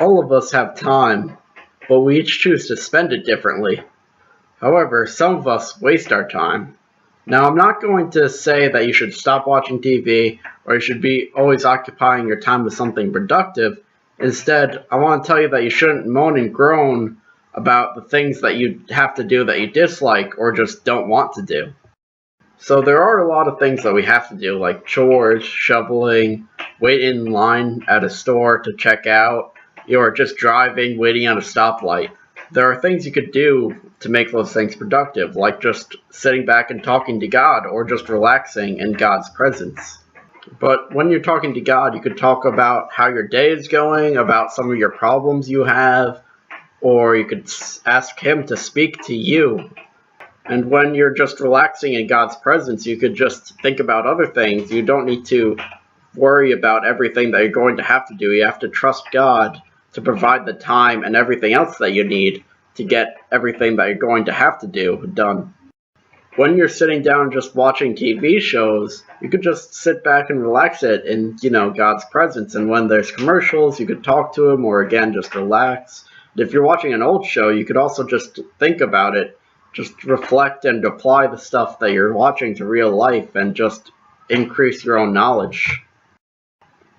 All of us have time, but we each choose to spend it differently. However, some of us waste our time. Now, I'm not going to say that you should stop watching TV or you should be always occupying your time with something productive. Instead, I want to tell you that you shouldn't moan and groan about the things that you have to do that you dislike or just don't want to do. So there are a lot of things that we have to do, like chores, shoveling, waiting in line at a store to check out, or just driving, waiting at a stoplight. There are things you could do to make those things productive, like just sitting back and talking to God, or just relaxing in God's presence. But when you're talking to God, you could talk about how your day is going, about some of your problems you have, or you could ask Him to speak to you. And when you're just relaxing in God's presence, you could just think about other things. You don't need to worry about everything that you're going to have to do. You have to trust God to provide the time and everything else that you need to get everything that you're going to have to do done. When you're sitting down just watching TV shows, you could just sit back and relax it in, God's presence. And when there's commercials, you could talk to Him, or again, just relax. And if you're watching an old show, you could also just think about it. Just reflect and apply the stuff that you're watching to real life and just increase your own knowledge.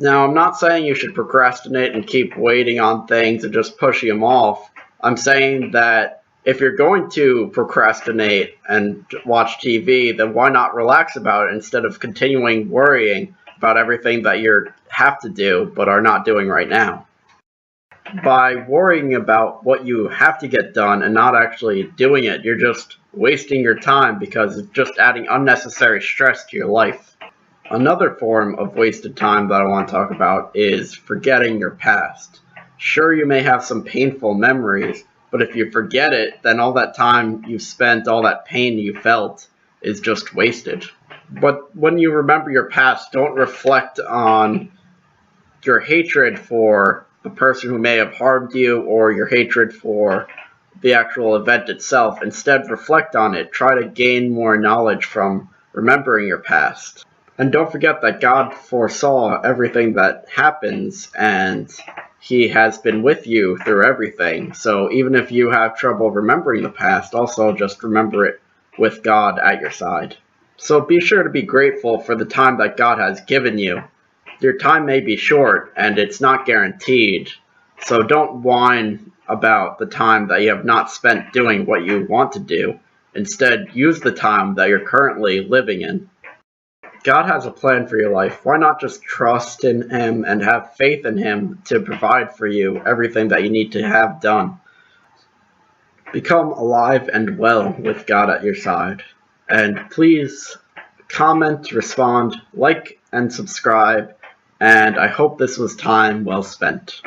Now, I'm not saying you should procrastinate and keep waiting on things and just pushing them off. I'm saying that if you're going to procrastinate and watch TV, then why not relax about it instead of continuing worrying about everything that you have to do but are not doing right now. By worrying about what you have to get done and not actually doing it, you're just wasting your time because it's just adding unnecessary stress to your life. Another form of wasted time that I want to talk about is forgetting your past. Sure, you may have some painful memories, but if you forget it, then all that time you've spent, all that pain you felt, is just wasted. But when you remember your past, don't reflect on your hatred for the person who may have harmed you or your hatred for the actual event itself. Instead, reflect on it. Try to gain more knowledge from remembering your past. And don't forget that God foresaw everything that happens, and He has been with you through everything. So even if you have trouble remembering the past, also just remember it with God at your side. So be sure to be grateful for the time that God has given you. Your time may be short, and it's not guaranteed, so don't whine about the time that you have not spent doing what you want to do. Instead, use the time that you're currently living in. God has a plan for your life. Why not just trust in Him and have faith in Him to provide for you everything that you need to have done? Become alive and well with God at your side. And please comment, respond, like, and subscribe. And I hope this was time well spent.